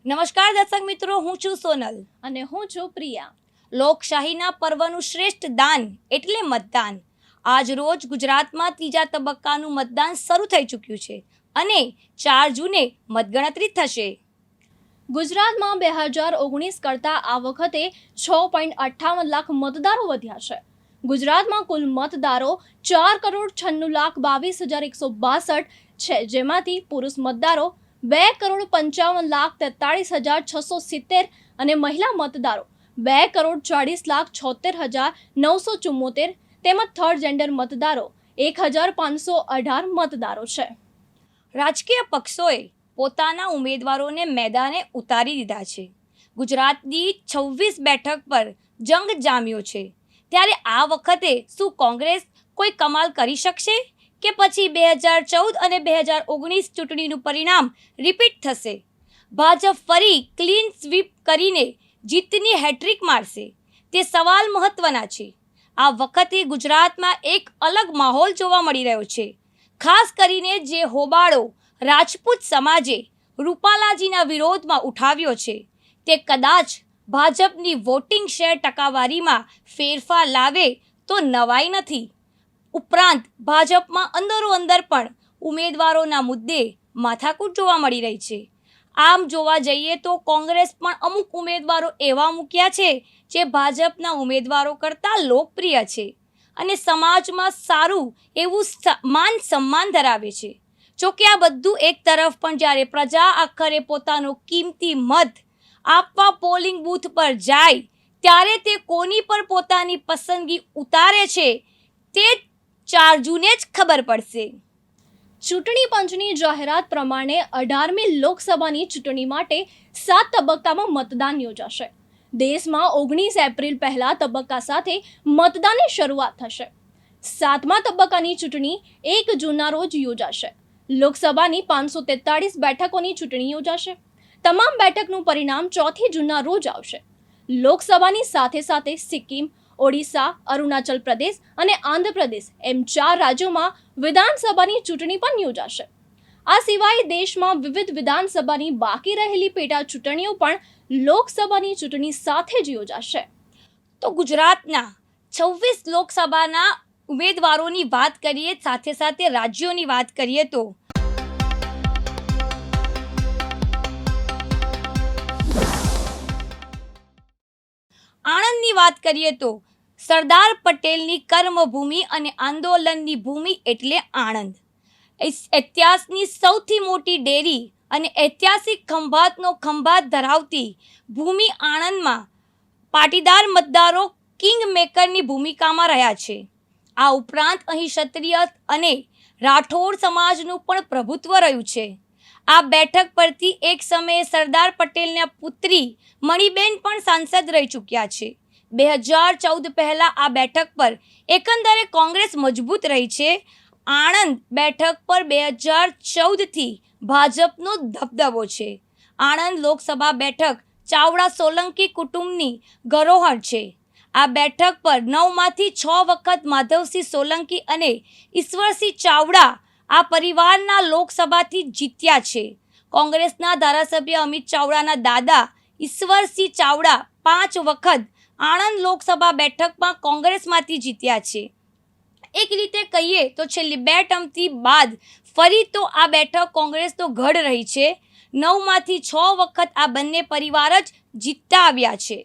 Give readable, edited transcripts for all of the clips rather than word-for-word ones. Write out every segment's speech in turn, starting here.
નમસ્કાર દર્શક મિત્રો, હું છું સોનલ અને હું છું પ્રિયા. લોકશાહીના પર્વનું શ્રેષ્ઠ દાન એટલે મતદાન. આજ રોજ ગુજરાતમાં ત્રીજા તબક્કાનું મતદાન શરૂ થઈ ચૂક્યું છે અને 4 જૂને મતગણતરી થશે. ગુજરાતમાં 2019 કરતાં આ વખતે 6.58 લાખ મતદારો વધ્યા છે. ગુજરાતમાં કુલ મતદારો 4,96,22,162 છે, જેમાંથી પુરુષ મતદારો 2,55,43,670 અને મહિલા મતદારો 2,40,76,974 તેમજ થર્ડ જેન્ડર મતદારો 1,518 મતદારો છે. રાજકીય પક્ષોએ પોતાના ઉમેદવારોને મેદાને ઉતારી દીધા છે. ગુજરાતની 26 બેઠક પર જંગ જામ્યો છે. ત્યારે આ વખતે શું કોંગ્રેસ કોઈ કમાલ કરી શકશે કે પછી 2014 અને 2019 ચૂંટણીનું પરિણામ રિપીટ થશે? ભાજપ ફરી ક્લીન સ્વીપ કરીને જીતની હેટ્રિક મારશે? તે સવાલ મહત્વના છે. આ વખતે ગુજરાતમાં એક અલગ માહોલ જોવા મળી રહ્યો છે. ખાસ કરીને જે હોબાળો રાજપૂત સમાજે રૂપાલાજીના વિરોધમાં ઉઠાવ્યો છે તે કદાચ ભાજપની વોટિંગ શેર ટકાવારીમાં ફેરફાર લાવે તો નવાઈ નથી. ઉપરાંત ભાજપમાં અંદરોઅંદર પણ ઉમેદવારોના મુદ્દે માથાકૂટ જોવા મળી રહી છે. આમ જોવા જઈએ તો કોંગ્રેસ પણ અમુક ઉમેદવારો એવા મૂક્યા છે જે ભાજપના ઉમેદવારો કરતાં લોકપ્રિય છે અને સમાજમાં સારું એવું માન સન્માન ધરાવે છે. જોકે આ બધું એક તરફ, પણ જ્યારે પ્રજા આખરે પોતાનો કિંમતી મત આપવા પોલિંગ બૂથ પર જાય ત્યારે તે કોની પર પોતાની પસંદગી ઉતારે છે તે 4 જૂને જ ખબર પડશે. ચૂંટણી પંચની જાહેરાત પ્રમાણે 18મી લોકસભાની ચૂંટણી માટે 7 તબક્કામાં મતદાન યોજાશે. દેશમાં 19 એપ્રિલ પહેલા તબક્કા સાથે મતદાનની શરૂઆત થશે. 7મા તબક્કાની ચૂંટણી 1 જૂનના રોજ યોજાશે. લોકસભાની 543 બેઠકોની ચૂંટણી યોજાશે. તમામ બેઠકનું પરિણામ 4 જૂનના રોજ આવશે. લોકસભાની સાથે સાથે સિક્કિમ, ઓડિશા, અરુણાચલ પ્રદેશ અને આંધ્રપ્રદેશ એમ 4 રાજ્યોમાં વિધાનસભાની ચૂંટણી પણ યોજાશે. આ સિવાય દેશમાં વિવિધ વિધાનસભાની બાકી રહેલી પેટા ચૂંટણીઓ પણ લોકસભાની ચૂંટણી સાથે જ યોજાશે. તો ગુજરાતના 26 લોકસભાના ઉમેદવારોની વાત કરીએ, સાથે સાથે રાજ્યોની વાત કરીએ તો આણંદની વાત કરીએ તો સરદાર પટેલની કર્મભૂમિ અને આંદોલનની ભૂમિ એટલે આણંદ. ઇતિહાસની સૌથી મોટી ડેરી અને ઐતિહાસિક ખંભાત ધરાવતી ભૂમિ આણંદમાં પાટીદાર મતદારો કિંગ મેકરની ભૂમિકામાં રહ્યા છે. આ ઉપરાંત અહીં ક્ષત્રિય અને રાઠોડ સમાજનું પણ પ્રભુત્વ રહ્યું છે. આ બેઠક પરથી એક સમયે સરદાર પટેલના પુત્રી મણિબેન પણ સાંસદ રહી ચૂક્યા છે. 2014 પહેલા આ બેઠક પર એકંદરે કોંગ્રેસ મજબૂત રહી છે. આણંદ બેઠક પર 2014થી ભાજપનો દબદબો છે. આણંદ લોકસભા બેઠક ચાવડા સોલંકી કુટુંબની ગરોહણ છે. આ બેઠક પર 9માંથી 6 વખત માધવસિંહ સોલંકી અને ઈશ્વરસિંહ ચાવડા આ પરિવારના લોકસભાથી જીત્યા છે. કોંગ્રેસના ધારાસભ્ય અમિત ચાવડાના દાદા ઈશ્વરસિંહ ચાવડા 5 વખત આણંદ લોકસભા બેઠકમાં કોંગ્રેસમાંથી જીત્યા છે. એક રીતે કહીએ તો છેલ્લી 2 ટર્મથી બાદ ફરી તો આ બેઠક કોંગ્રેસનો ગઢ રહી છે. 9માંથી 6 વખત આ બંને પરિવાર જ જીતતા આવ્યા છે.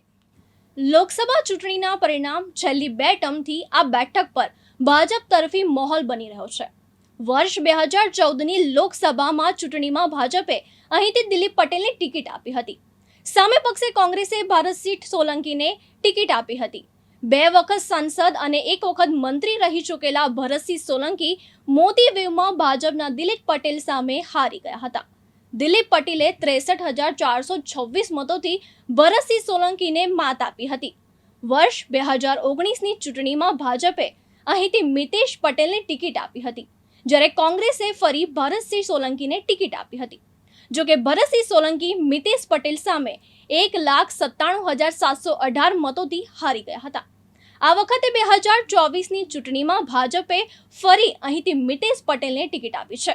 લોકસભા ચૂંટણીના પરિણામ છેલ્લી 2 ટર્મથી આ બેઠક પર ભાજપ તરફી માહોલ બની રહ્યો છે. વર્ષ 2014ની લોકસભામાં ચૂંટણીમાં ભાજપે અહીંથી દિલીપ પટેલને ટિકિટ આપી હતી. સામે પક્ષે કોંગ્રેસે ભારતસિંહ સોલંકીને ટિકિટ આપી હતી. 2 વખત સાંસદ અને 1 વખત મંત્રી રહી ચૂકેલા ભરતસિંહ સોલંકી મોદી વેવમાં ભાજપના દિલીપ પટેલ સામે હારી ગયા હતા. દિલીપ પટેલે 63,426 મતોથી ભરતસિંહ સોલંકીને માત આપી હતી. વર્ષ 2019ની ચૂંટણીમાં ભાજપે અહીંથી મિતેશ પટેલને ટિકિટ આપી હતી, જ્યારે કોંગ્રેસે ફરી ભરતસિંહ સોલંકીને ટિકિટ આપી હતી. જોકે ભરતસિંહ સોલંકી મિતેશ પટેલ સામે 1,97,718 મતોથી હારી ગયા હતા. આ વખતે 2024ની ચૂંટણીમાં ભાજપે ફરી અહીંથી મિતેશ પટેલને ટિકિટ આપી છે.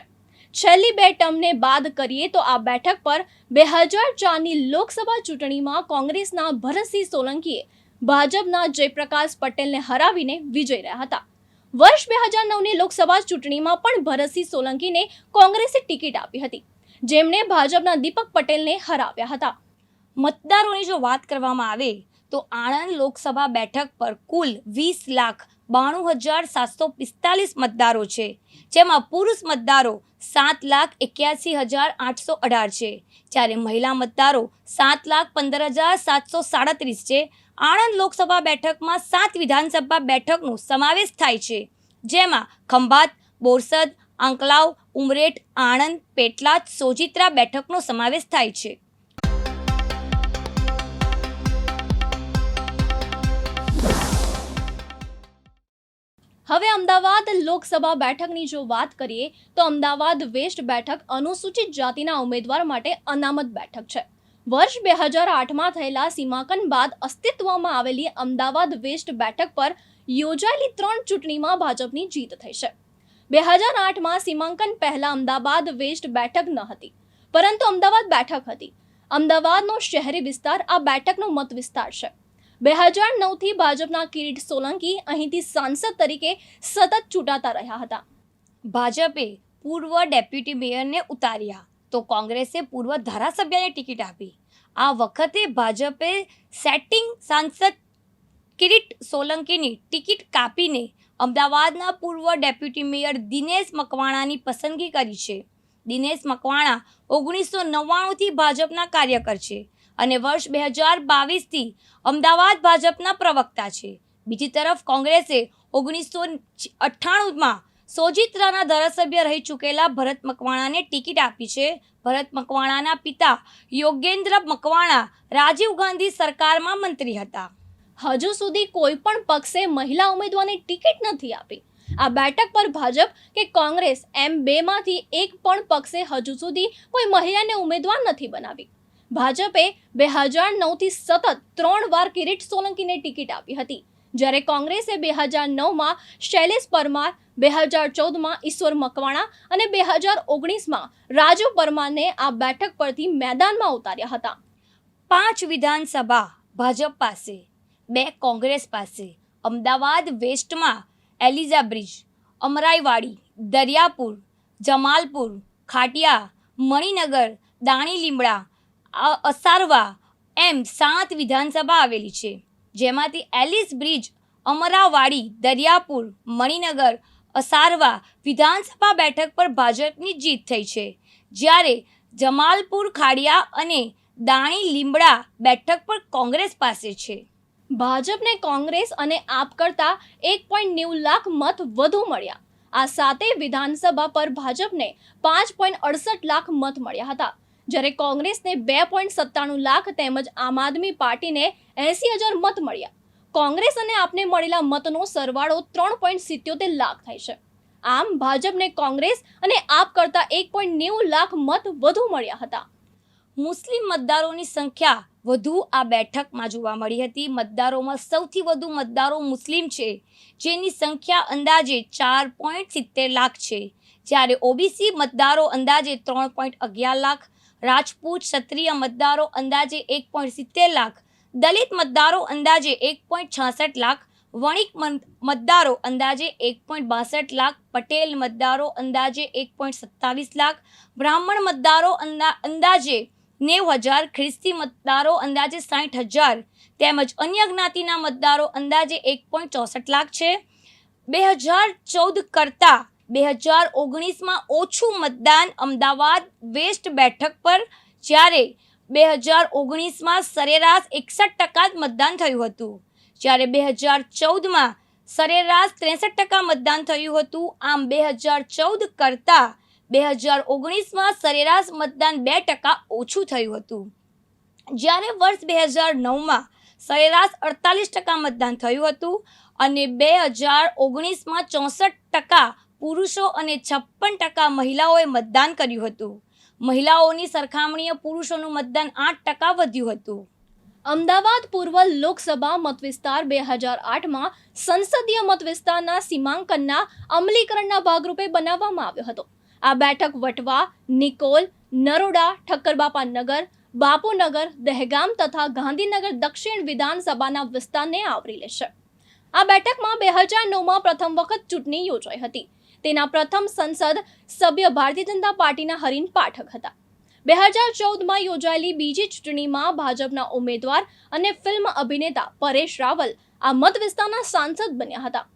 છેલ્લી 2 ટર્મને બાદ કરીએ તો આ બેઠક પર 2004ની લોકસભા ચૂંટણીમાં કોંગ્રેસના ભરતસિંહ સોલંકીએ ભાજપના જયપ્રકાશ પટેલને હરાવીને વિજય રહ્યા હતા. વર્ષ 2009ની લોકસભા ચૂંટણીમાં પણ ભરતસિંહ સોલંકીને કોંગ્રેસે ટિકિટ આપી હતી, જેમણે ભાજપના દીપક પટેલને હરાવ્યા હતા. મતદારોની જો વાત કરવામાં આવે તો આણંદ લોકસભા બેઠક પર કુલ 20,92,745 મતદારો છે, જેમાં પુરુષ મતદારો 7,81,818 છે, જ્યારે મહિલા મતદારો 7,15,737 છે. આણંદ લોકસભા બેઠકમાં 7 વિધાનસભા બેઠકનો સમાવેશ થાય છે, જેમાં ખંભાત, બોરસદ, આંકલાવ, ઉમરેઠ, આણંદ, પેટલાદ, સોજિત્રા બેઠકનો સમાવેશ થાય છે. હવે અમદાવાદ લોકસભા બેઠકની જો વાત કરીએ તો અમદાવાદ વેસ્ટ બેઠક અનુસૂચિત જાતિના ઉમેદવાર માટે અનામત બેઠક છે. વર્ષ 2008માં થયેલા સીમાંકન બાદ અસ્તિત્વમાં આવેલી અમદાવાદ વેસ્ટ બેઠક પર યોજાયેલી 3 ચૂંટણીમાં ભાજપની જીત થઈ છે. 2008માં સીમાંકન પહેલા અમદાવાદ વેસ્ટ બેઠક ન હતી, પરંતુ અમદાવાદ બેઠક હતી. અમદાવાદનો શહેરી વિસ્તાર આ બેઠકનો મત વિસ્તાર છે. 2009થી ભાજપના કિરીટ સોલંકી અહીંથી સાંસદ તરીકે સતત ચૂંટાતા રહ્યા હતા. ભાજપે પૂર્વ ડેપ્યુટી મેયરને ઉતાર્યા તો કોંગ્રેસે પૂર્વ ધારાસભ્યને ટિકિટ આપી. આ વખતે ભાજપે સેટિંગ સાંસદ કિરીટ સોલંકીની ટિકિટ કાપીને અમદાવાદના પૂર્વ ડેપ્યુટી મેયર દિનેશ મકવાણાની પસંદગી કરી છે. દિનેશ મકવાણા 1999થી ભાજપના કાર્યકર છે અને વર્ષ 2022થી અમદાવાદ ભાજપના પ્રવક્તા છે. બીજી તરફ કોંગ્રેસે 1998માં સોજિત્રાના ધારાસભ્ય રહી ચૂકેલા ભરત મકવાણાને ટિકિટ આપી છે. ભરત મકવાણાના પિતા યોગેન્દ્ર મકવાણા રાજીવ ગાંધી સરકારમાં મંત્રી હતા. હજુ સુધી કોઈ પણ પક્ષે મહિલા ઉમેદવારને ટિકિટ નથી આપી. આ બેઠક પર ભાજપ કે કોંગ્રેસ એમ બેમાંથી એક પણ પક્ષે હજુ સુધી કોઈ મહિલાને ઉમેદવાર નથી બનાવી. ભાજપે 2009થી સતત 3 વાર કિરીટ સોલંકીને ટિકિટ આપી હતી, જ્યારે કોંગ્રેસે 2009માં શૈલેષ પરમાર, 2014માં ઈશ્વર મકવાણા અને 2019માં રાજુ પરમારને આ બેઠક પરથી મેદાનમાં ઉતાર્યા હતા. 5 વિધાનસભા ભાજપ પાસે, 2 કોંગ્રેસ પાસે. અમદાવાદ વેસ્ટમાં એલિઝા બ્રિજ, અમરાઈવાડી, દરિયાપુર, જમાલપુર, ખાટિયા, મણિનગર, દાણી લીમડા, અસારવા એમ 7 વિધાનસભા આવેલી છે, જેમાંથી એલિસ બ્રિજ, અમરાવાડી, દરિયાપુર, મણિનગર, અસારવા વિધાનસભા બેઠક પર ભાજપની જીત થઈ છે, જ્યારે જમાલપુર, ખાડિયા અને દાણી લીમડા બેઠક પર કોંગ્રેસ પાસે છે. ભાજપને કોંગ્રેસ અને આપ કરતાં 1.90 લાખ મત વધુ મળ્યા. આ 7 વિધાનસભા પર ભાજપને 5.68 લાખ મત મળ્યા હતા, જ્યારે કોંગ્રેસને 2.97 લાખ તેમજ આમ આદમી પાર્ટીને 80,000 મત મળ્યા. કોંગ્રેસ અને આપને મળેલા મતનો સરવાળો 3.77 લાખ થાય છે. આમ ભાજપને કોંગ્રેસ અને આપ કરતાં 1.90 લાખ મત વધુ મળ્યા હતા. મુસ્લિમ મતદારોની સંખ્યા વધુ આ બેઠકમાં જોવા મળી હતી. મતદારોમાં સૌથી વધુ મતદારો મુસ્લિમ છે, જેની સંખ્યા અંદાજે 4.70 લાખ છે, જ્યારે ઓબીસી મતદારો અંદાજે 3.11 લાખ, રાજપૂત ક્ષત્રિય મતદારો અંદાજે 1.70 લાખ, દલિત મતદારો અંદાજે 1.66 લાખ, વણિક મતદારો અંદાજે 1.62 લાખ, પટેલ મતદારો અંદાજે 1.27 લાખ, બ્રાહ્મણ મતદારો અંદાજે 90,000, ખ્રિસ્તી મતદારો અંદાજે 60,000 તેમજ અન્ય જ્ઞાતિના મતદારો અંદાજે 1.64 લાખ છે. 2014 કરતાં 2019માં ઓછું મતદાન અમદાવાદ વેસ્ટ બેઠક પર, જ્યારે 2019માં સરેરાશ 61% જ મતદાન થયું હતું, જ્યારે 2014માં સરેરાશ 63% મતદાન થયું હતું. આમ 2014 કરતાં 2019માં સરેરાશ મતદાન 2% ઓછું થયું હતું, જ્યારે વર્ષ 2009માં સરેરાશ 48% મતદાન થયું હતું અને 2019માં 64% પુરુષો અને 56% મહિલાઓએ મતદાન કર્યું હતું. મહિલાઓની સરખામણીએ પુરુષોનું મતદાન 8% વધ્યું હતું. અમદાવાદ પૂર્વ લોકસભા મતવિસ્તાર 2008માં સંસદીય મતવિસ્તારના સીમાંકનના અમલીકરણના ભાગરૂપે બનાવવામાં આવ્યો હતો. આ બેઠક વટવા, નિકોલ, નરોડા, ઠક્કરબાપા નગર, બાપુનગર, દહેગામ તથા ગાંધીનગર દક્ષિણ વિધાનસભાના વિસ્તારને આવરી લેશે. આ બેઠકમાં 2009માં પ્રથમ વખત ચૂંટણી યોજાઈ હતી. તેના પ્રથમ સંસદ સભ્ય ભારતીય જનતા પાર્ટીના હરીન પાઠક હતા. 2014માં યોજાયેલી બીજી ચૂંટણીમાં ભાજપના ઉમેદવાર અને ફિલ્મ અભિનેતા પરેશ રાવલ આ મત વિસ્તારના સાંસદ બન્યા હતા.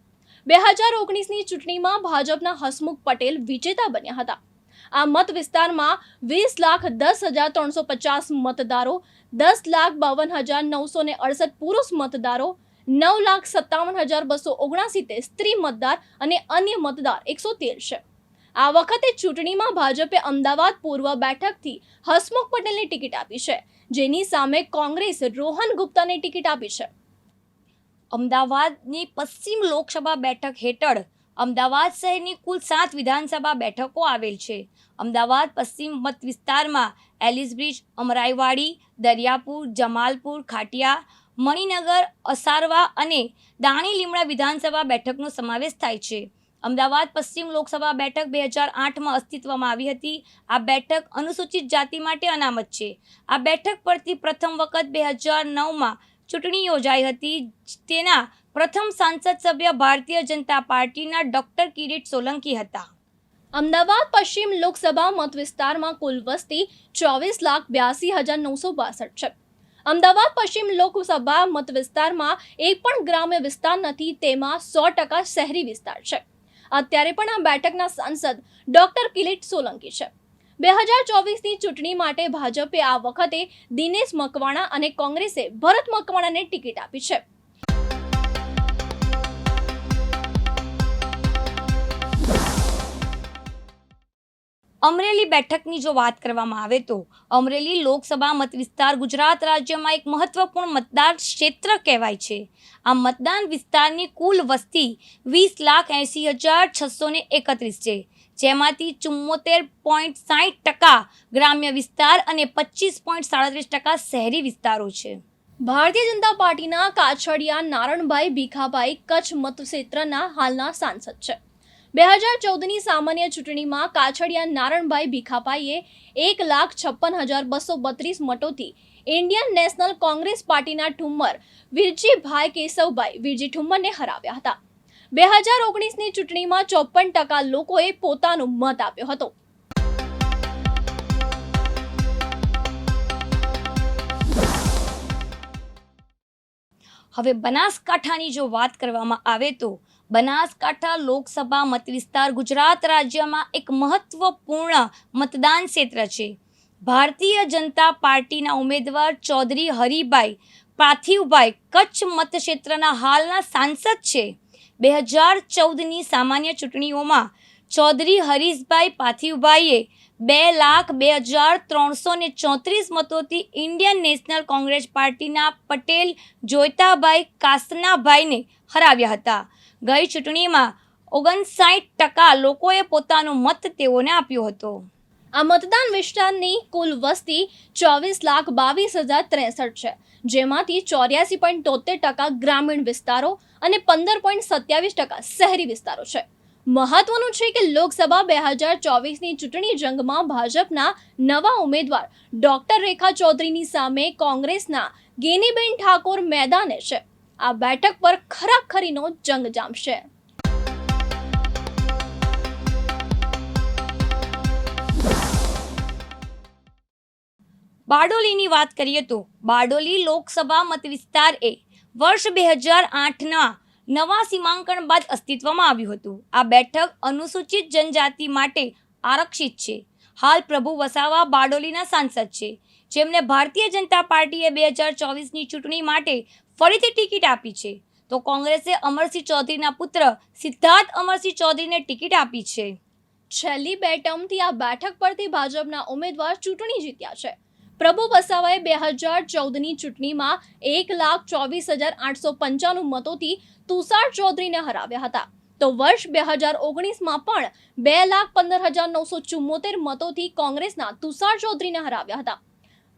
2019ની ચૂંટણીમાં ભાજપના હસમુખ પટેલ વિજેતા બન્યા હતા. આ મત વિસ્તારમાં 20,10,350 મતદારો, 10,52,968 પુરુષ મતદારો, 9,57,279 સ્ત્રી મતદાર અને અન્ય મતદાર 113 છે. આ વખતે ચૂંટણીમાં ભાજપે અમદાવાદ પૂર્વ બેઠકથી હસમુખ પટેલને ટિકિટ આપી છે, જેની સામે કોંગ્રેસ રોહન ગુપ્તાને ટિકિટ આપી છે. અમદાવાદની પશ્ચિમ લોકસભા બેઠક હેઠળ અમદાવાદ શહેરની કુલ 7 વિધાનસભા બેઠકો આવેલ છે. અમદાવાદ પશ્ચિમ મત વિસ્તારમાં એલિસ બ્રિજ, અમરાઈવાડી, દરિયાપુર, જમાલપુર, ખાટિયા, મણિનગર, અસારવા અને દાણી લીમડા વિધાનસભા બેઠકનો સમાવેશ થાય છે. અમદાવાદ પશ્ચિમ લોકસભા બેઠક 2008માં અસ્તિત્વમાં આવી હતી. આ બેઠક અનુસૂચિત જાતિ માટે અનામત છે. આ બેઠક પરથી પ્રથમ વખત 2009માં ચૂંટણી યોજાઈ હતી. તેના પ્રથમ સાંસદ સભ્ય ભારતીય જનતા પાર્ટીના ડોક્ટર કિરીટ સોલંકી હતા. અમદાવાદ પશ્ચિમ લોકસભા મત વિસ્તારમાં કુલ વસ્તી 24,82,962 છે. અમદાવાદ પશ્ચિમ લોકસભા મત વિસ્તારમાં એક પણ ગ્રામ્ય વિસ્તાર નથી. તેમાં 100% શહેરી વિસ્તાર છે. અત્યારે પણ આ બેઠકના સાંસદ ડોક્ટર કિરીટ સોલંકી છે. 2024ની ચૂંટણી માટે ભાજપે આ વખતે દિનેશ મકવાણા અને કોંગ્રેસે ભરત મકવાણાને ટિકિટ આપી છે. અમરેલી બેઠકની જો વાત કરવામાં આવે તો અમરેલી લોકસભા મત વિસ્તાર ગુજરાત રાજ્યમાં એક મહત્વપૂર્ણ મતદાર ક્ષેત્ર કહેવાય છે. આ મતદાન વિસ્તારની કુલ વસ્તી 20,80,631 છે, જેમાંથી 74.60% ગ્રામ્ય વિસ્તાર અને 25.37% શહેરી વિસ્તારો છે. ભારતીય જનતા પાર્ટીના કાછડિયા નારણભાઈ ભીખાભાઈ કચ્છ મતક્ષેત્રના હાલના સાંસદ છે. 2014ની સામાન્ય ચૂંટણીમાં Kachhadiya Naranbhai ભીખાભાઈએ 1,56,232 મતોથી Indian National Congress પાર્ટીના ઠુમ્મર વિરજીભાઈ કેશવભાઈ વિરજી ઠુમ્મરને હરાવ્યા હતા. 2019ની ચૂંટણીમાં 54% લોકોએ પોતાનો મત આપ્યો હતો. હવે બનાસકાંઠાની જો વાત કરવામાં આવે તો બનાસકાંઠા લોકસભા મત વિસ્તાર ગુજરાત રાજ્યમાં એક મહત્વપૂર્ણ મતદાન ક્ષેત્ર છે. ભારતીય જનતા પાર્ટીના ઉમેદવાર ચૌધરી હરિભાઈ પાર્થિવભાઈ કચ્છ મતક્ષેત્રના હાલના સાંસદ છે. 2014ની સામાન્ય ચૂંટણીઓમાં Chaudhary Harishbhai પાર્થિવભાઈએ 2,02,334 મતોથી Indian National Congress પાર્ટીના પટેલ જોઈતાભાઈ કાસનાભાઈને હરાવ્યા હતા. ગઈ ચૂંટણીમાં 59% લોકોએ પોતાનો મત તેઓને આપ્યો હતો. આ મતદાન વિસ્તારની કુલ વસ્તી 24,22,063 છે, જેમાંથી 84.73% ગ્રામીણ વિસ્તારો અને 15.27% શહેરી વિસ્તારો છે. મહત્વનું છે કે લોકસભા 2024ની ચૂંટણી જંગમાં ભાજપના નવા ઉમેદવાર ડોક્ટર રેખા ચૌધરીની સામે કોંગ્રેસના ગેનીબેન ઠાકોર મેદાને છે. આ બેઠક પર ખરાખરીનો જંગ જામશે. બારડોલીની વાત કરીએ તો બારડોલી લોકસભા મત વિસ્તાર એ વર્ષ 2008ના નવા સીમાંકન બાદ અસ્તિત્વમાં આવ્યું હતું. આ બેઠક અનુસૂચિત જનજાતિ માટે આરક્ષિત છે. હાલ પ્રભુ વસાવા બારડોલીના સાંસદ છે, જેમને ભારતીય જનતા પાર્ટીએ 2024ની ચૂંટણી માટે ફરીથી ટિકિટ આપી છે. તો કોંગ્રેસે અમરસિંહ ચૌધરીના પુત્ર સિદ્ધાર્થ અમરસિંહ ચૌધરીને ટિકિટ આપી છે. છેલ્લી 2 ટર્મથી આ બેઠક પરથી ભાજપના ઉમેદવાર ચૂંટણી જીત્યા છે. પ્રભુ વસાવાએ 2014ની ચૂંટણીમાં 1,24,895 મતોથી તુષાર ચૌધરીને હરાવ્યા હતા. તો વર્ષ 2019માં પણ 2,15,974 મતોથી કોંગ્રેસના તુષાર ચૌધરીને હરાવ્યા હતા.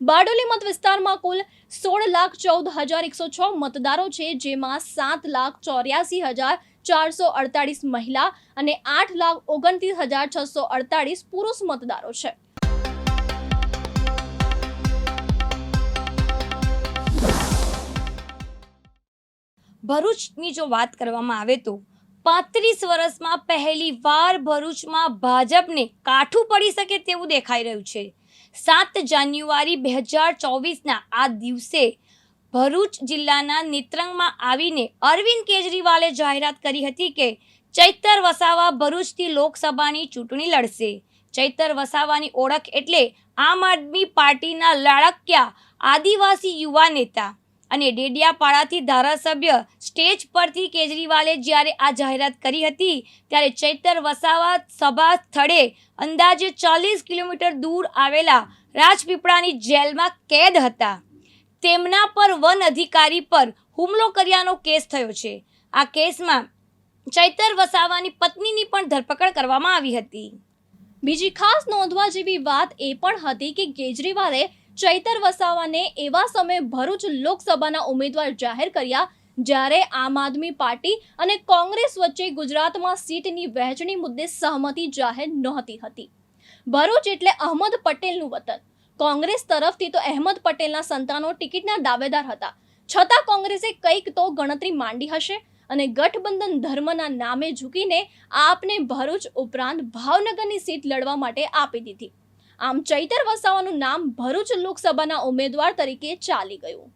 બારડોલી મત વિસ્તારમાં કુલ 16,14,106 મતદારો છે, જેમાં 7,84,4 448 મહિલા અને 8,29,648 પુરુષ મતદારો છે. ભરૂચની જો વાત કરવામાં આવે તો 35 વર્ષમાં પહેલી વાર ભરૂચમાં ભાજપને કાઠું પડી શકે તેવું દેખાઈ રહ્યું છે. 7 જાન્યુઆરી 2024ના આ દિવસે ભરૂચ જિલ્લાના નેત્રંગમાં આવીને અરવિંદ કેજરીવાલે જાહેરાત કરી હતી કે ચૈતર વસાવા ભરૂચથી લોકસભાની ચૂંટણી લડશે. ચૈતર વસાવાની ઓળખ એટલે આમ આદમી પાર્ટીના લાડક્યા આદિવાસી યુવા નેતા અને ડેડિયાપાડાથી ધારાસભ્ય. સ્ટેજ પરથી કેજરીવાલે જ્યારે આ જાહેરાત કરી હતી ત્યારે ચૈતર વસાવા સભા સ્થળે અંદાજે 40 કિલોમીટર દૂર આવેલા રાજપીપળાની જેલમાં કેદ હતા. તેમના પર વન અધિકારી પર હુમલો કર્યાનો કેસ થયો છે. આ કેસમાં ચૈતર વસાવાની પત્નીની પણ ધરપકડ કરવામાં આવી હતી. બીજી ખાસ નોંધવા જેવી વાત એ પણ હતી કે કેજરીવાલે ચૈતર વસાવાને એવા સમયે ભરૂચ લોકસભાના ઉમેદવાર જાહેર કર્યા જ્યારે આમ આદમી પાર્ટી અને કોંગ્રેસ વચ્ચે ગુજરાતમાં સીટની વહેંચણી મુદ્દે સહમતિ જાહેર નહોતી હતી. ભરૂચ એટલે અહમદ પટેલનું વતન. કોંગ્રેસ તરફથી તો અહેમદ પટેલના સંતાનો ટિકિટના દાવેદાર હતા. છતાં કોંગ્રેસે કંઈક તો ગણતરી માંડી હશે અને ગઠબંધન ધર્મના નામે ઝૂકીને આપને ભરૂચ ઉપરાંત ભાવનગરની સીટ લડવા માટે આપી દીધી. આમ ચૈતર વસાવાનું નામ ભરૂચ લોકસભાના ઉમેદવાર તરીકે ચાલી ગયું.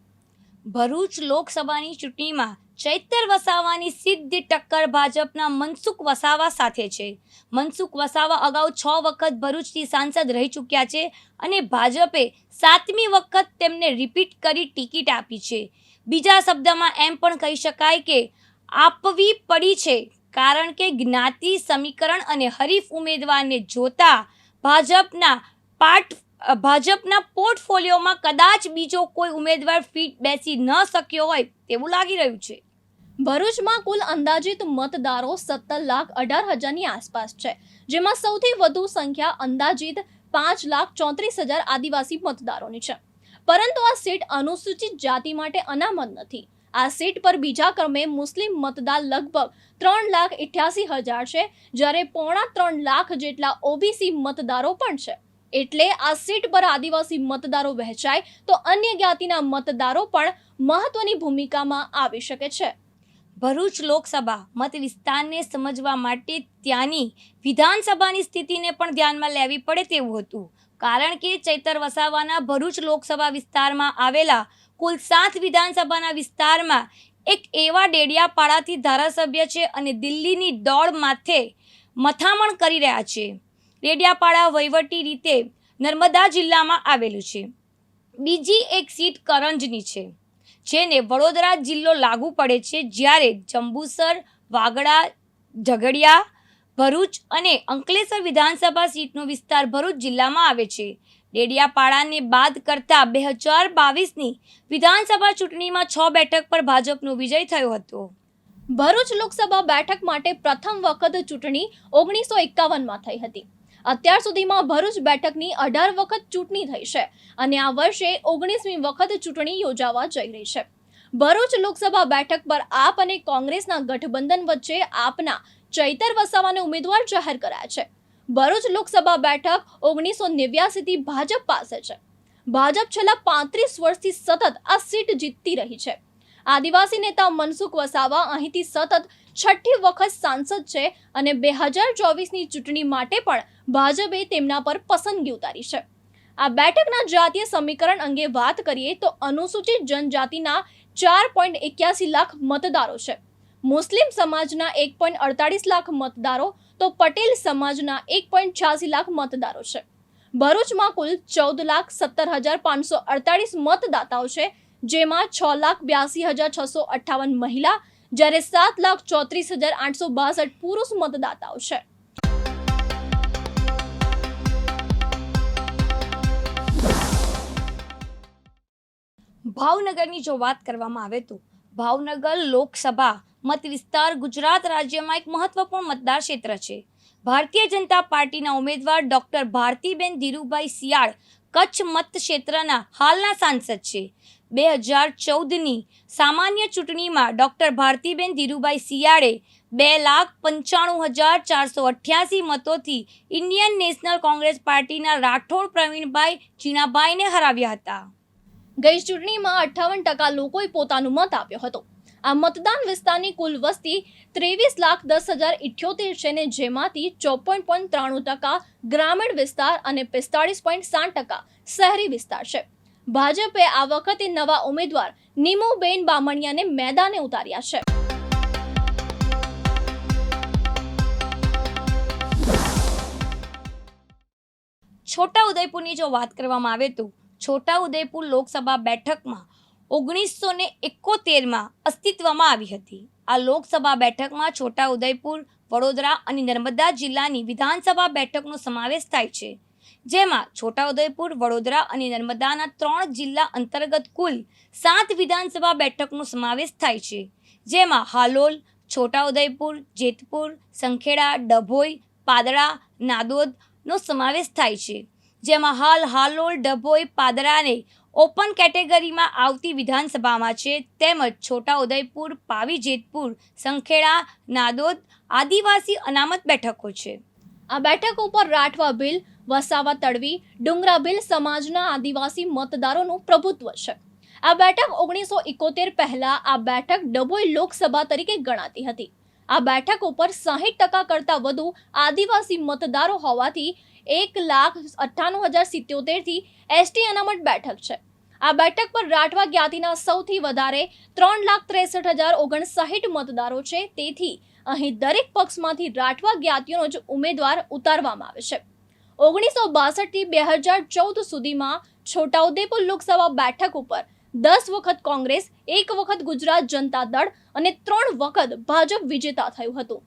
ભરૂચ લોકસભાની ચૂંટણીમાં ચૈતર વસાવાની સીધી ટક્કર ભાજપના મનસુખ વસાવા સાથે છે. મનસુખ વસાવા અગાઉ 6 વખત ભરૂચથી સાંસદ રહી ચૂક્યા છે અને ભાજપે 7મી વખત તેમને રિપીટ કરી ટિકિટ આપી છે. બીજા શબ્દમાં એમ પણ કહી શકાય કે આપવી પડી છે, કારણ કે જ્ઞાતિ સમીકરણ અને હરીફ ઉમેદવારને જોતા ભાજપના પોર્ટફોલિયોમાં કદાચ બીજો કોઈ ઉમેદવાર ફીટ બેસી ન શક્યો હોય તેવું લાગી રહ્યું છે. ભરૂચમાં કુલ અંદાજિત મતદારો 17,18,000ની આસપાસ છે, જેમાં સૌથી વધુ સંખ્યા અંદાજિત 5,34,000 આદિવાસી મતદારોની છે. પરંતુ આ સીટ અનુસૂચિત જાતિ માટે અનામત નથી. આ સીટ પર બીજા ક્રમે મુસ્લિમ મતદાર લગભગ 3,88,000 છે, જ્યારે 3.5 લાખ જેટલા ઓબીસી મતદારો પણ છે. એટલે આ સીટ પર આદિવાસી મતદારો વહેંચાય તો અન્ય જ્ઞાતિના મતદારો પણ મહત્વની ભૂમિકામાં આવી શકે છે. ભરૂચ લોકસભા મત વિસ્તારને સમજવા માટે ત્યાંની વિધાનસભાની સ્થિતિને પણ ધ્યાનમાં લેવી પડે તેવું હતું, કારણ કે ચૈતર વસાવાના ભરૂચ લોકસભા વિસ્તારમાં આવેલા કુલ 7 વિધાનસભાના વિસ્તારમાં એક એવા ડેડિયાપાડાથી ધારાસભ્ય છે અને દિલ્હીની દોડ માથે મથામણ કરી રહ્યા છે. ડેડિયાપાડા વહીવટી રીતે નર્મદા જિલ્લામાં આવેલું છે. બીજી એક સીટ કરંજની છે, જેને વડોદરા જિલ્લો લાગુ પડે છે, જ્યારે જંબુસર, વાગડા, ઝઘડિયા, ભરૂચ અને અંકલેશ્વર વિધાનસભા સીટનો વિસ્તાર ભરૂચ જિલ્લામાં આવે છે. ડેડિયાપાડાને બાદ કરતા 2022ની વિધાનસભા ચૂંટણીમાં 6 બેઠક પર ભાજપનો વિજય થયો હતો. ભરૂચ લોકસભા બેઠક માટે પ્રથમ વખત ચૂંટણી 1951માં થઈ હતી. અત્યાર સુધીમાં ભરૂચ બેઠકની 18 વખત ચૂંટણી થઈ છે અને આ વર્ષે 19મી વખત ચૂંટણી યોજાવા જઈ રહી છે. ભરૂચ લોકસભા બેઠક પર આપ અને કોંગ્રેસના ગઠબંધન વચ્ચે આપના ચૈતર વસાવાને ઉમેદવાર જાહેર કરાયા છે. ભરૂચ લોકસભા બેઠક 1989થી ભાજપ પાસે છે. ભાજપ છેલ્લા 35 વર્ષથી સતત આ સીટ જીતતી રહી છે. આદિવાસી નેતા મનસુખ વસાવા અહીંથી સતત 6ઠી વખત સાંસદ છે અને 2024ની ચૂંટણી માટે પણ ભાજપે તેમના પર પસંદગી ઉતારી છે. આ બેઠકના જાતીય સમીકરણ અંગે વાત કરીએ તો અનુસૂચિત જનજાતિના 4.81 લાખ મતદારો છે, મુસ્લિમ સમાજના 1.48 લાખ મતદારો તો પટેલ સમાજના 1.86 લાખ મતદારો છે. ભરૂચમાં કુલ 14,17,548 મતદાતાઓ છે, જેમાં 6,82,658 મહિલા જ્યારે 7,34,862 પુરુષ મતદાતાઓ છે. ભાવનગરની જો વાત કરવામાં આવે તો ભાવનગર લોકસભા મત વિસ્તાર ગુજરાત રાજ્યમાં એક મહત્વપૂર્ણ મતદાર ક્ષેત્ર છે. ભારતીય જનતા પાર્ટીના ઉમેદવાર ડોક્ટર ભારતીબેન ધીરુભાઈ શિયાળ કચ્છ મત ક્ષેત્રના હાલના સાંસદ છે. 2014ની સામાન્ય ચૂંટણીમાં ડૉક્ટર ભારતીબેન ધીરુભાઈ શિયાળે 2,95,488 મતોથી ઇન્ડિયન નેશનલ કોંગ્રેસ પાર્ટીના રાઠોડ પ્રવીણભાઈ ચીણાભાઈને હરાવ્યા હતા. ગઈ ચૂંટણીમાં 58% લોકોએ પોતાનો મત આપ્યો હતો. આ મતદાન વિસ્તારની કુલ વસ્તી 23,10,078 છે ને જેમાંથી 54.93% ગ્રામીણ વિસ્તાર અને 45.7% શહેરી વિસ્તાર છે. ભાજપે આ વખતે નવા ઉમેદવાર નીમુબેન બામણિયાને મેદાને ઉતાર્યા છે. છોટાઉદેપુરની જો વાત કરવામાં આવે તો છોટાઉદેપુર લોકસભા બેઠકમાં 1971માં અસ્તિત્વમાં આવી હતી. આ લોકસભા બેઠકમાં છોટાઉદેપુર, વડોદરા અને નર્મદા જિલ્લાની વિધાનસભા બેઠકનો સમાવેશ થાય છે. જેમાં છોટાઉદેપુર, વડોદરા અને નર્મદાના 3 જિલ્લા અંતર્ગત કુલ 7 વિધાનસભા બેઠકનો સમાવેશ થાય છે. જેમાં હાલોલ, છોટાઉદેપુર, જેતપુર, સંખેડા, ડભોઈ, પાદરા, નાદોદનો સમાવેશ થાય છે. જેમાં હાલોલ, ડભોઈ, પાદરાને ઓપન કેટેગરીમાં આવતી વિધાનસભામાં છે, તેમજ છોટાઉદેપુર, પાવી, જેતપુર, સંખેડા, નાદોદ આદિવાસી અનામત બેઠકો છે. આ બેઠક ઉપર રાઠવા ભીલ, વસાવા તડવી, ડુંગરા ભીલ સમાજના આદિવાસી મતદારોનું પ્રભુત્વ છે. આ બેઠક 1971 પહેલા આ બેઠક ડભોઈ લોકસભા તરીકે ગણાતી હતી. આ બેઠક ઉપર 60% કરતાં વધુ આદિવાસી મતદારો હોવાથી 1,98,077 થી એસટી અનામત બેઠક છે. આ બેઠક પર રાઠવા જ્ઞાતિના સૌથી વધારે 3,63,059 મતદારો છે. તેથી અહીં દરેક પક્ષમાંથી રાઠવા જ્ઞાતિઓનો જ ઉમેદવાર ઉતારવામાં આવે છે. 1962 થી 2014 સુધીમાં છોટાઉદેપુર લોકસભા બેઠક ઉપર 10 વખત કોંગ્રેસ, 1 વખત ગુજરાત જનતા દળ અને 3 વખત ભાજપ વિજેતા થયું હતું.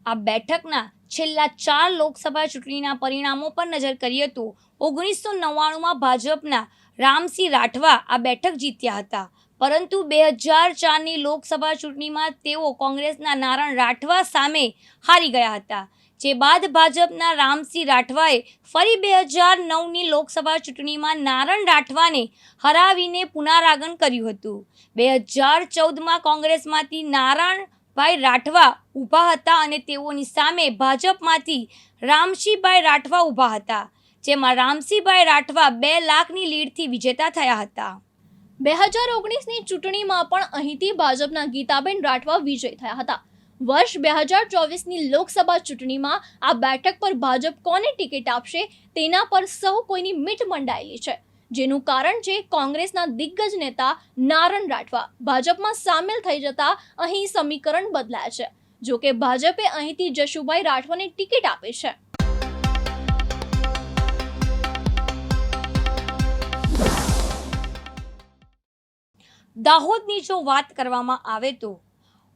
આ બેઠકના છેલ્લા 4 લોકસભા ચૂંટણીના પરિણામો પર નજર કરીએ તો 1999માં ભાજપના રામસિંહ રાઠવા આ બેઠક જીત્યા હતા, પરંતુ 2004ની લોકસભા ચૂંટણીમાં તેઓ કોંગ્રેસના નારણ રાઠવા સામે હારી ગયા હતા. જે બાદ ભાજપના રામસિંહ રાઠવાએ ફરી 2009ની લોકસભા ચૂંટણીમાં નારણ રાઠવાને હરાવીને પુનરાગમન કર્યું હતું. 2014માં કોંગ્રેસમાંથી નારણભાઈ રાઠવા ઊભા હતા અને તેઓની સામે ભાજપમાંથી રામસિંહભાઈ રાઠવા ઊભા હતા, જેમાં રામસિંહભાઈ રાઠવા 2 લાખની લીડથી વિજેતા થયા હતા. 2019ની ચૂંટણીમાં પણ અહીંથી ભાજપના ગીતાબેન રાઠવા વિજય થયા હતા. વર્ષ 2024ની લોકસભા ચૂંટણીમાં આ બેઠક પર ભાજપ કોને ટિકિટ આપશે તેના પર સૌ કોઈની મીટ મંડાયેલી છે. જેનું કારણ છે કોંગ્રેસના દિગ્ગજ નેતા નારણ રાઠવા ભાજપમાં સામેલ થઈ જતા અહીં સમીકરણ બદલાયા છે. જોકે ભાજપે અહીંથી જશુભાઈ રાઠવાને ટિકિટ આપી છે. દાહોદની જો વાત કરવામાં આવે તો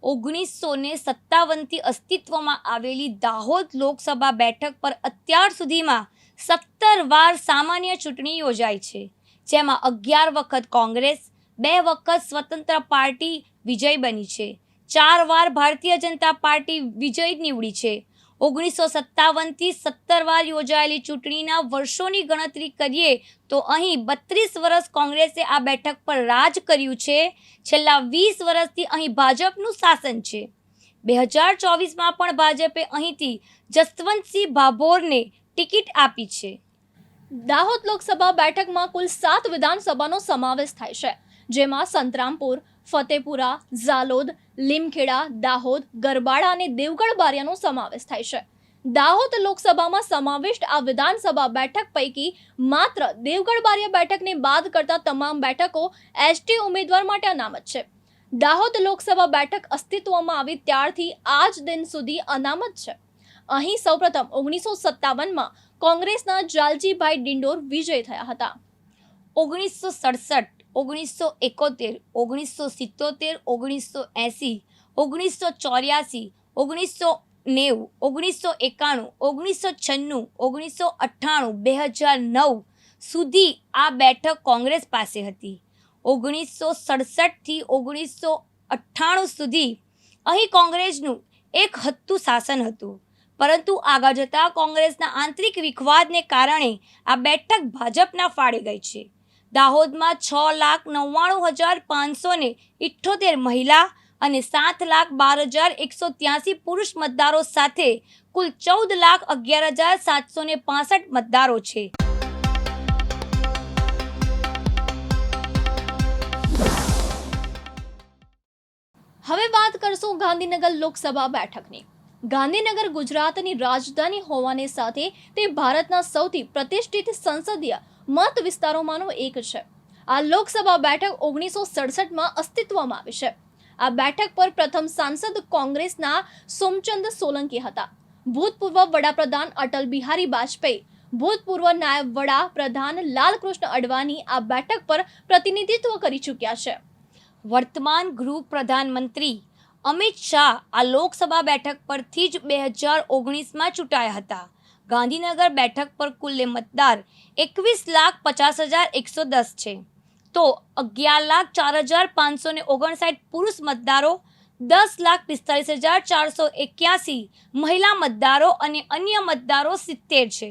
1957થી અસ્તિત્વમાં આવેલી દાહોદ લોકસભા બેઠક પર અત્યાર સુધીમાં 17 વાર સામાન્ય ચૂંટણી યોજાઈ છે, જેમાં 11 વખત કોંગ્રેસ, 2 વખત સ્વતંત્ર પાર્ટી વિજય બની છે, 4 વાર ભારતીય જનતા પાર્ટી વિજય નીવડી છે. 1957થી 17 વાર યોજાયેલી ચૂંટણીના વર્ષોની ગણતરી કરીએ તો અહીં 32 વર્ષ કોંગ્રેસે આ બેઠક પર રાજ કર્યું છે. છેલ્લા 20 વર્ષથી અહીં ભાજપનું શાસન છે. 2024માં પણ ભાજપે અહીંથી જસવંતસિંહ ભાભોરને ટિકિટ આપી છે. દાહોદ લોકસભા બેઠકમાં કુલ 7 વિધાનસભાનો સમાવેશ થાય છે, જેમાં સંતરામપુર, ફતેપુરા, ઝાલોદ, લીમખેડા, દાહોદ, ગરબાડા અને દેવગઢ બારિયાનો સમાવેશ થાય છે. દાહોદ લોકસભામાં સમાવિષ્ટ આ વિધાનસભા બેઠક પૈકી માત્ર દેવગઢ બારિયા બેઠકને બાદ કરતા તમામ બેઠકો એસટી ઉમેદવાર માટે અનામત છે. દાહોદ લોકસભા બેઠક અસ્તિત્વમાં આવી ત્યારથી આજ દિન સુધી અનામત છે. અહીં સૌપ્રથમ 1957માં કોંગ્રેસના જાલજીભાઈ ડિંડોર વિજય થયા હતા. 1967, 1971, 1977, 1980, 1984, 1990, 1991, 1996, 1998, 2009 સુધી આ બેઠક કોંગ્રેસ પાસે હતી. 1967થી 1998 સુધી અહીં કોંગ્રેસનું એક હત્તું શાસન હતું, પરંતુ આગળ જતાં કોંગ્રેસના આંતરિક વિખવાદને કારણે આ બેઠક ભાજપના ફાળે ગઈ છે. દાહોદમાં 6,99,578 મહિલા અને 7,12,183 પુરુષ મતદારો સાથે કુલ 14,11,765 મતદારો છે. હવે વાત કરશું ગાંધીનગર લોકસભા બેઠકની. ગાંધીનગર ગુજરાતની રાજધાની હોવાને સાથે તે ભારતના સૌથી પ્રતિષ્ઠિત સંસદીય મત વિસ્તારોમાંનો એક છે. આ લોકસભા બેઠક 1967માં અસ્તિત્વમાં આવી છે. આ બેઠક પર પ્રથમ સાંસદ કોંગ્રેસના સોમચંદ સોલંકી હતા. ભૂતપૂર્વ વડાપ્રધાન અટલ બિહારી વાજપેયી, ભૂતપૂર્વ નાયબ વડાપ્રધાન લાલકૃષ્ણ અડવાણી આ બેઠક પર પ્રતિનિધિત્વ કરી ચૂક્યા છે. વર્તમાન ગૃહ પ્રધાનમંત્રી અમિત શાહ આ લોકસભા બેઠક પરથી જ 2019માં ચૂંટાયા હતા. ગાંધીનગર બેઠક પર કુલ મતદાર 21,50,110 છે, તો 11,04,559 પુરુષ મતદારો, 10,45,481 મહિલા મતદારો અને અન્ય મતદારો 70 છે.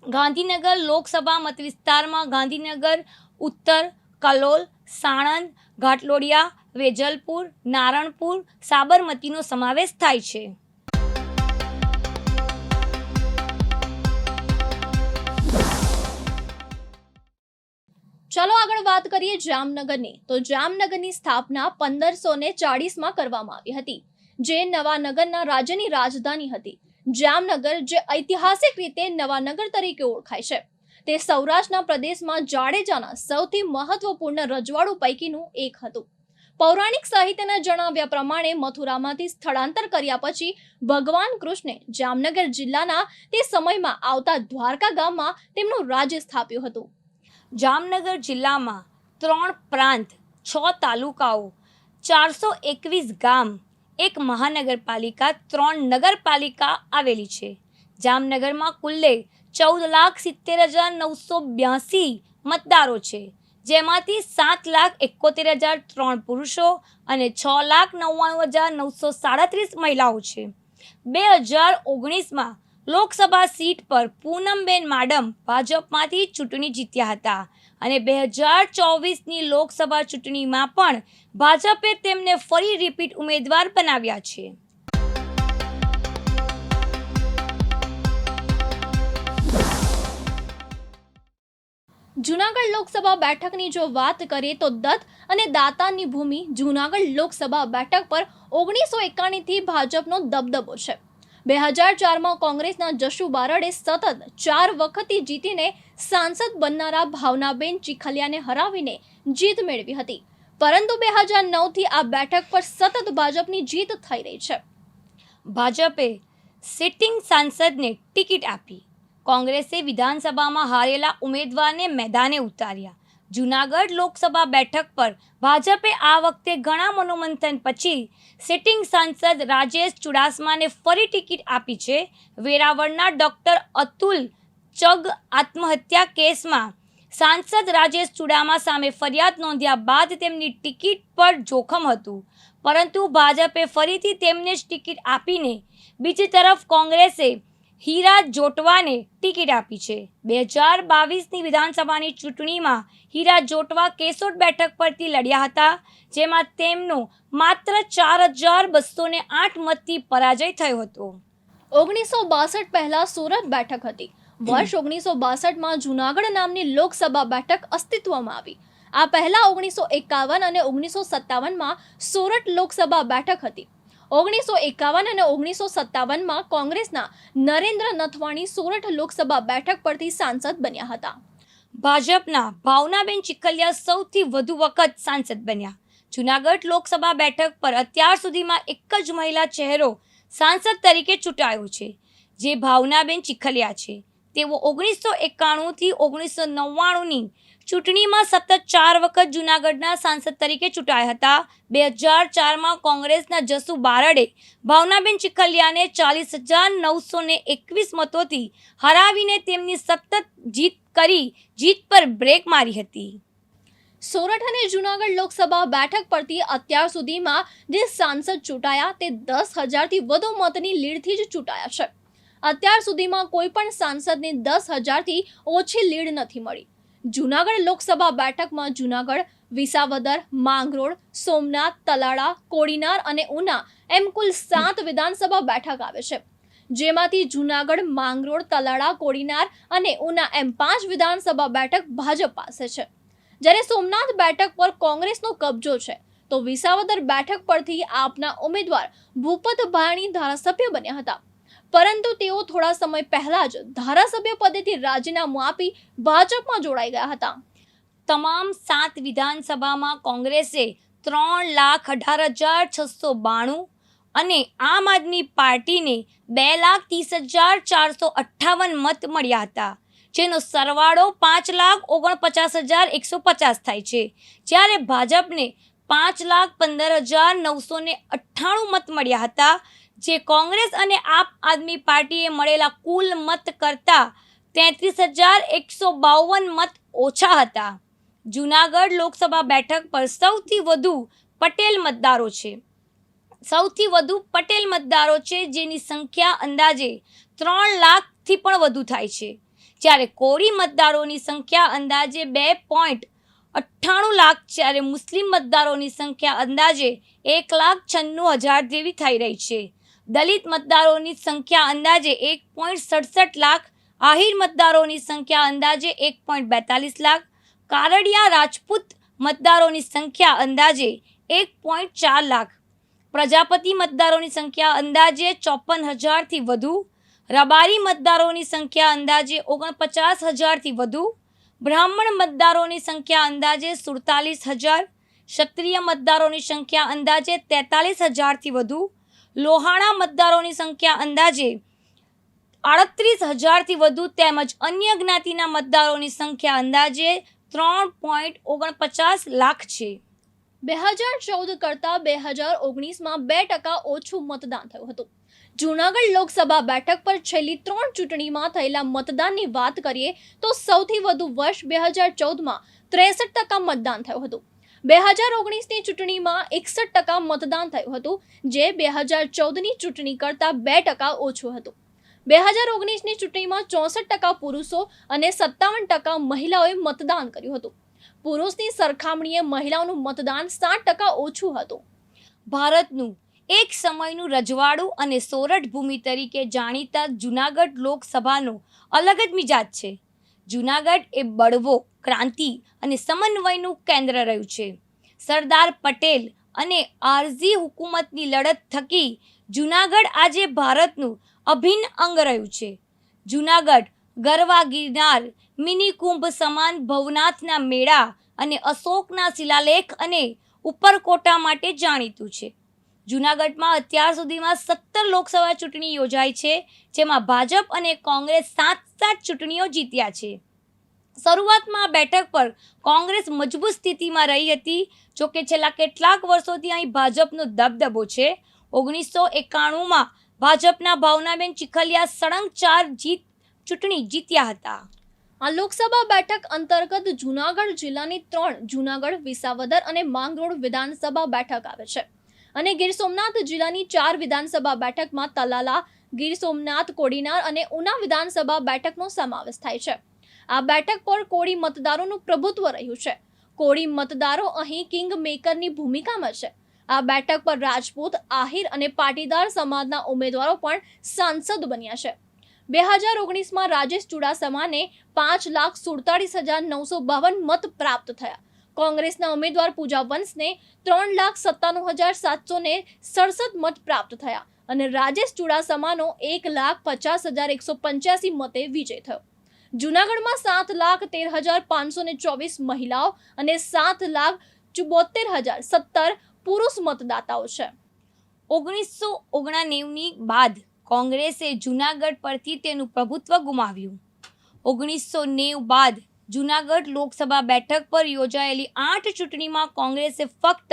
ગાંધીનગર લોકસભા મત વિસ્તારમાં ગાંધીનગર ઉત્તર, કલોલ, સાણંદ, ઘાટલોડિયા, વેજલપુર, નારણપુર, સાબરમતીનો સમાવેશ થાય છે. ચલો આગળ વાત કરીએ જામનગરની. તો જામનગરની સ્થાપના 1540માં કરવામાં આવી હતી, જે નવાનગરના રાજ્યની રાજધાની હતી. જામનગર, જે ઐતિહાસિક રીતે નવાનગર તરીકે ઓળખાય છે, તે સૌરાષ્ટ્રના પ્રદેશમાં જાડેજાના સૌથી મહત્વપૂર્ણ રજવાડું પૈકીનું એક હતું. પૌરાણિક સાહિત્યના જણાવ્યા પ્રમાણે મથુરામાંથી સ્થળાંતર કર્યા પછી ભગવાન કૃષ્ણે જામનગર જિલ્લાના તે સમયમાં આવતા દ્વારકા ગામમાં તેમનું રાજ્ય સ્થાપ્યું હતું. જામનગર જિલ્લામાં 3 પ્રાંત, 6 તાલુકાઓ, 421 ગામ, 1 મહાનગરપાલિકા, 3 નગરપાલિકા આવેલી છે. જામનગરમાં કુલ્લે 14,70,982 મતદારો છે, જેમાંથી 7,71,003 પુરુષો અને 6,99,937 મહિલાઓ છે. 2019માં લોકસભા સીટ પર પૂનમબેન માડમ ભાજપમાંથી ચૂંટણી જીત્યા હતા અને 2024ની લોકસભા ચૂંટણીમાં પણ ભાજપે તેમને ફરી રિપીટ ઉમેદવાર બનાવ્યા છે. જૂનાગઢ લોકસભા બેઠકની જો વાત કરીએ તો દત્ત અને દાતાની ભૂમિ જૂનાગઢ લોકસભા બેઠક પર 1991થી ભાજપનો દબદબો છે. 2004માં કોંગ્રેસના જશુ બારડે સતત 4 વખતથી જીતીને સાંસદ બનનારા ભાવનાબેન ચીખલિયાને હરાવીને જીત મેળવી હતી, પરંતુ 2009થી આ બેઠક પર સતત ભાજપની જીત થઈ રહી છે. ભાજપે સિટિંગ સાંસદને ટિકિટ આપી. કોંગ્રેસે વિધાનસભામાં હારેલા ઉમેદવારને મેદાને ઉતાર્યા. જૂનાગઢ લોકસભા બેઠક પર ભાજપે આ વખતે ઘણા મનોમંથન પછી સિટિંગ સાંસદ રાજેશ ચુડાસમાને ફરી ટિકિટ આપી છે. વેરાવળના ડોક્ટર અતુલ ચગ આત્મહત્યા કેસમાં સાંસદ રાજેશ ચુડાસમા સામે ફરિયાદ નોંધ્યા બાદ તેમની ટિકિટ પર જોખમ હતું, પરંતુ ભાજપે ફરીથી તેમને જ ટિકિટ આપીને બીજી તરફ કોંગ્રેસે હીરા જોટવાને ટિકિટ આપી છે. 2022ની વિધાનસભાની ચૂંટણીમાં હીરા જોટવા કેશોદ બેઠક પરથી લડ્યા હતા, જેમાં તેમનો માત્ર 4,208 મતથી પરાજય થયો હતો. 1962 પહેલા સુરત બેઠક હતી. વર્ષ 1962માં જૂનાગઢ નામની લોકસભા બેઠક અસ્તિત્વમાં આવી. આ પહેલા 1951 અને 1957માં સુરત લોકસભા બેઠક હતી. 1951 અને 1957માં કોંગ્રેસના નરેન્દ્ર નથવાણી સુરત લોકસભા બેઠક પરથી સાંસદ બન્યા હતા. ભાજપના ભાવનાબેન ચીખલિયા સૌથી વધુ વખત સાંસદ બન્યા. જૂનાગઢ લોકસભા બેઠક પર અત્યાર સુધીમાં એક જ મહિલા ચહેરો સાંસદ તરીકે ચૂંટાયો છે, જે ભાવનાબેન ચીખલિયા છે. તેઓ 1991થી 1999ની ચૂંટણીમાં સતત 4 વખત જૂનાગઢના સાંસદ તરીકે ચૂંટાયા હતા. 2004માં કોંગ્રેસના જસુ બારડે ભાવનાબેન ચીખલિયાને 40,921 મતોથી હરાવીને તેમની સતત જીત પર બ્રેક મારી હતી. સોરઠ અને જૂનાગઢ લોકસભા બેઠક પરથી અત્યાર સુધીમાં જે સાંસદ ચૂંટાયા તે 10,000થી વધુ મતની લીડથી જ ચૂંટાયા છે. અત્યાર સુધીમાં કોઈ પણ સાંસદને 10,000થી ઓછી લીડ નથી મળી. જૂનાગઢ લોકસભા બેઠકમાં જૂનાગઢ, વિસાવદર, માંગરોળ, સોમનાથ, તલાળા, કોડીનાર અને ઉના એમ કુલ 7 વિધાનસભા બેઠક આવે છે, જેમાંથી જૂનાગઢ, માંગરોળ, તલાળા, કોડીનાર અને ઉના એમ 5 વિધાનસભા બેઠક ભાજપ પાસે છે. જ્યારે સોમનાથ બેઠક પર કોંગ્રેસનો કબજો છે, તો વિસાવદર બેઠક પરથી આપના ઉમેદવાર ભૂપત ભાયાણી ધારાસભ્ય બન્યા હતા, પરંતુ તેઓ થોડા સમય પહેલા જ ધારાસભ્ય પદેથી રાજીનામું આપી ભાજપમાં જોડાઈ ગયા હતા. તમામ 7 વિધાનસભામાં કોંગ્રેસે 3,18,692 અને આમ આદમી પાર્ટીને 2,30,458 મત મળ્યા હતા, જેનો સરવાળો 5,49,150 થાય છે, જ્યારે ભાજપને 5,15,998 મત મળ્યા હતા, જે કોંગ્રેસ અને આમ આદમી પાર્ટીએ મળેલા કુલ મત કરતાં 33,152 મત ઓછા હતા. જૂનાગઢ લોકસભા બેઠક પર સૌથી વધુ પટેલ મતદારો છે, જેની સંખ્યા અંદાજે 3 લાખથી પણ વધુ થાય છે, જ્યારે કોળી મતદારોની સંખ્યા અંદાજે 2.98 લાખ, જ્યારે મુસ્લિમ મતદારોની સંખ્યા અંદાજે 1,96,000 જેવી થઈ રહી છે. દલિત મતદારોની સંખ્યા અંદાજે 1.67 લાખ, આહિર મતદારોની સંખ્યા અંદાજે 1.42 લાખ, કારડિયા રાજપૂત મતદારોની સંખ્યા અંદાજે 1.4 લાખ, પ્રજાપતિ મતદારોની સંખ્યા અંદાજે 54,000થી વધુ, રબારી મતદારોની સંખ્યા અંદાજે 49,000થી વધુ, બ્રાહ્મણ મતદારોની સંખ્યા અંદાજે 47,000, ક્ષત્રિય મતદારોની સંખ્યા અંદાજે 43,000થી વધુ, લોહાણા મતદારોની સંખ્યા અંદાજે 38,000થી વધુ તેમજ અન્ય જ્ઞાતિના મતદારોની સંખ્યા અંદાજે 3.49 લાખ છે. 2014 કરતાં 2019માં 2% ઓછું મતદાન થયું હતું. જૂનાગઢ લોકસભા બેઠક પર છેલ્લી 3 ચૂંટણીમાં થયેલા મતદાનની વાત કરીએ તો સૌથી વધુ વર્ષ 2014માં 63% મતદાન થયું હતું. 2019ની ચૂંટણીમાં 61% મતદાન થયું હતું, જે 2014ની ચૂંટણી કરતાં 2% ઓછું હતું. 2019ની ચૂંટણીમાં 64% પુરુષો અને 57% મહિલાઓએ મતદાન કર્યું હતું. પુરુષની સરખામણીએ મહિલાઓનું મતદાન 60% ઓછું હતું. ભારતનું એક સમયનું રજવાડું અને સોરઠ ભૂમિ તરીકે જાણીતા જૂનાગઢ લોકસભાનો અલગ જ મિજાજ છે. જૂનાગઢ એ બળવો, ક્રાંતિ અને સમન્વયનું કેન્દ્ર રહ્યું છે. સરદાર પટેલ અને આરઝી હુકુમતની લડત થકી જૂનાગઢ આજે ભારતનું અભિન્ન અંગ રહ્યું છે. જૂનાગઢ ગરવા ગિરનાર, મિની કુંભ સમાન ભવનાથના મેળા અને અશોકના શિલાલેખ અને ઉપરકોટા માટે જાણીતું છે. જૂનાગઢમાં અત્યાર સુધીમાં 17 લોકસભા ચૂંટણી યોજાઈ છે, જેમાં ભાજપ અને કોંગ્રેસ 7 ચૂંટણીઓ જીત્યા છે. શરૂઆતમાં આ બેઠક પર કોંગ્રેસ મજબૂત સ્થિતિમાં રહી હતી, જોકે છેલ્લા કેટલાક વર્ષોથી અહીં ભાજપનો દબદબો છે. 1991માં ભાજપના ભાવનાબેન ચીખલિયા સળંગ 4 ચૂંટણી જીત્યા હતા. આ લોકસભા બેઠક અંતર્ગત જૂનાગઢ જિલ્લાની 3 જૂનાગઢ, વિસાવદર અને માંગરોળ વિધાનસભા બેઠક આવે છે, અને ગીર સોમનાથ જિલ્લાની 4 વિધાનસભા બેઠકમાં તલાલા, ગીર સોમનાથ, કોડીનાર અને ઉના વિધાનસભા બેઠકનો સમાવેશ થાય છે. આ બેઠક પર કોળી મતદારોનું પ્રભુત્વ રહ્યું છે. કોળી મતદારો અહીં કિંગ મેકરની ભૂમિકામાં છે. આ બેઠક પર રાજપૂત, આહિર અને પાટીદાર સમાજના ઉમેદવારો પણ સાંસદ બન્યા છે. 2019માં રાજેશ ચુડાસમાને 5,47,952 મત પ્રાપ્ત થયા. કોંગ્રેસના ઉમેદવાર પૂજા વંશને 3,97,767 મત પ્રાપ્ત થયા અને રાજેશ ચુડાસમાનો 1,50,185 મતે વિજય થયો. જૂનાગઢમાં 7,13,524 મહિલાઓ અને 7,74,017 પુરુષ મતદાતાઓ છે. 1999ની બાદ કોંગ્રેસે જૂનાગઢ પરથી તેનું પ્રભુત્વ ગુમાવ્યું. 1990 બાદ જૂનાગઢ લોકસભા બેઠક પર યોજાયેલી 8 ચૂંટણીમાં કોંગ્રેસે ફક્ત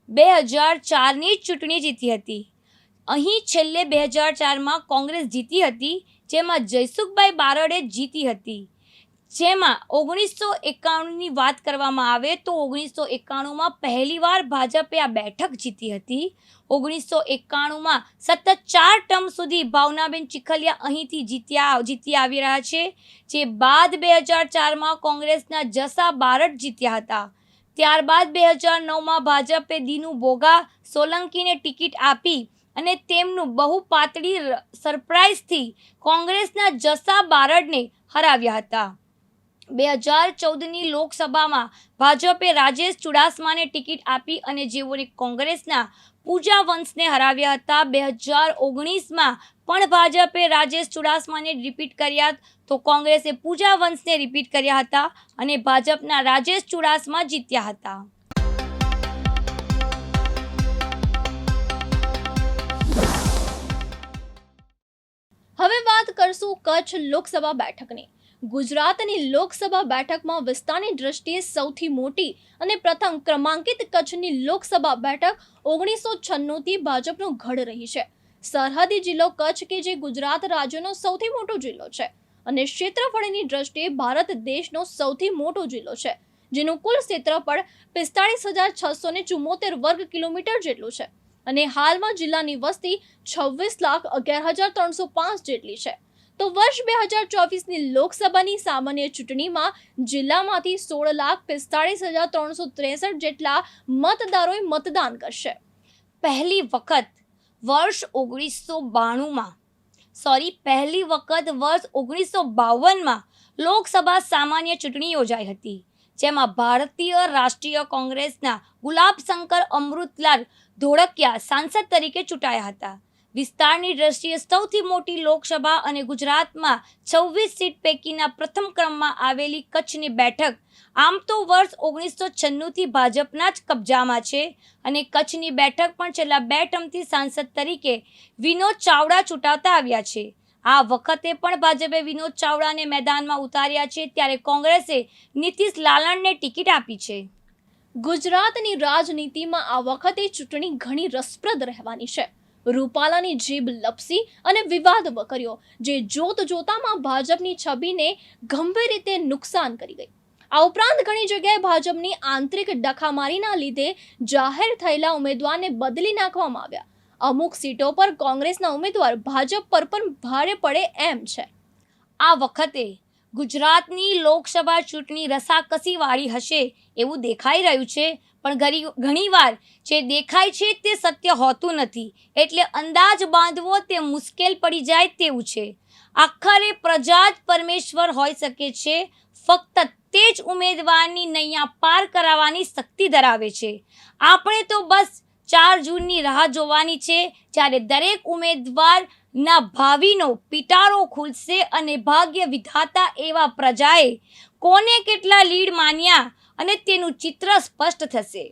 2004ની ચૂંટણી જીતી હતી. અહીં છેલ્લે 2004માં કોંગ્રેસ જીતી હતી, જેમાં જયસુખભાઈ બારડે જીતી હતી. જેમાં 1991ની વાત કરવામાં આવે તો 1991માં પહેલીવાર ભાજપે આ બેઠક જીતી હતી. 1991માં સતત 4 ટર્મ સુધી ભાવનાબેન ચીખલિયા અહીંથી જીતી આવી રહ્યા છે. જે બાદ 2004માં કોંગ્રેસના જસા બારડ જીત્યા હતા. ત્યારબાદ 2009માં ભાજપે દીનુ બોગા સોલંકીને ટિકિટ આપી અને તેમનું બહુ પાતળી સરપ્રાઇઝથી કોંગ્રેસના જસા બારડને હરાવ્યા હતા. 2014ની લોકસભામાં ભાજપે રાજેશ ચુડાસમાને ટિકિટ આપી અને જેઓને કોંગ્રેસના પૂજા વંશને હરાવ્યા હતા. 2019માં પણ ભાજપે રાજેશ ચુડાસમાને રિપીટ કર્યા તો કોંગ્રેસે પૂજા વંશને રિપીટ કર્યા હતા અને ભાજપના રાજેશ ચુડાસમા જીત્યા હતા. હવે વાત કરશું કચ્છ લોકસભા બેઠકની. ગુજરાતની લોકસભા બેઠકમાં વિસ્તારની દ્રષ્ટિએ સૌથી મોટી અને પ્રથમ ક્રમાંકિત કચ્છની લોકસભા બેઠક 1996થી ભાજપનો ગઢ રહી છે. સરહદી જિલ્લો કચ્છ કે જે ગુજરાત રાજ્યનો સૌથી મોટો જિલ્લો છે અને ક્ષેત્રફળની દ્રષ્ટિએ ભારત દેશનો સૌથી મોટો જિલ્લો છે, જેનું કુલ ક્ષેત્રફળ 45,674 વર્ગ કિલોમીટર જેટલું છે અને હાલમાં જિલ્લાની વસ્તી 26,11,305 જેટલી છે. તો વર્ષ 2024ની લોકસભાની સામાન્ય ચૂંટણીમાં જિલ્લામાંથી 16,45,363 જેટલા મતદારોએ મતદાન કરશે. પહેલી વખત વર્ષ 1952માં લોકસભા સામાન્ય ચૂંટણી યોજાઈ હતી, જેમાં ભારતીય રાષ્ટ્રીય કોંગ્રેસના ગુલાબશંકર અમૃતલાલ ધોળકિયા સાંસદ તરીકે ચૂંટાયા હતા. વિસ્તારની દ્રષ્ટિએ સૌથી મોટી લોકસભા અને ગુજરાતમાં 26 સીટ પૈકીના પ્રથમ ક્રમમાં આવેલી કચ્છની બેઠક આમ તો વર્ષ 1996થી ભાજપના જ કબજામાં છે અને કચ્છની બેઠક પણ છેલ્લા 2 ટર્મથી સાંસદ તરીકે વિનોદ ચાવડા ચૂંટાતા આવ્યા છે. આ વખતે પણ ભાજપે વિનોદ ચાવડાને મેદાનમાં ઉતાર્યા છે, ત્યારે કોંગ્રેસે નીતિશ લાલણને ટિકિટ આપી છે. ગુજરાતની રાજનીતિમાં આ વખતે ચૂંટણી ઘણી રસપ્રદ રહેવાની છે. રૂપાલાની જીભ લપસી અને વિવાદ કર્યો, જે જોતામાં ભાજપની છબીને ગંભીર રીતે નુકસાન કરી ગઈ. આ ઉપરાંત ઘણી જગ્યાએ ભાજપની આંતરિક ડખામારીના લીધે જાહેર થયેલા ઉમેદવારને બદલી નાખવામાં આવ્યા. અમુક સીટો પર કોંગ્રેસના ઉમેદવાર ભાજપ પર પણ ભારે પડે એમ છે. આ વખતે ગુજરાતની લોકસભા ચૂંટણી રસાકસીવાળી હશે એવું દેખાઈ રહ્યું છે, પણ ઘણીવાર જે દેખાય છે તે સત્ય હોતું નથી, એટલે અંદાજ બાંધવો તે મુશ્કેલ પડી જાય તેવું છે. આખરે પ્રજા જ પરમેશ્વર હોઈ શકે છે, ફક્ત તે જ ઉમેદવારની નૈયા પાર કરાવવાની શક્તિ ધરાવે છે. આપણે તો બસ 4 જૂનની રાહ જોવાની છે, જ્યારે દરેક ઉમેદવારના ભાવિનો પિટારો ખુલશે અને ભાગ્ય વિધાતા એવા પ્રજાએ કોને કેટલા લીડ માન્યા અને તેનું ચિત્ર સ્પષ્ટ થશે.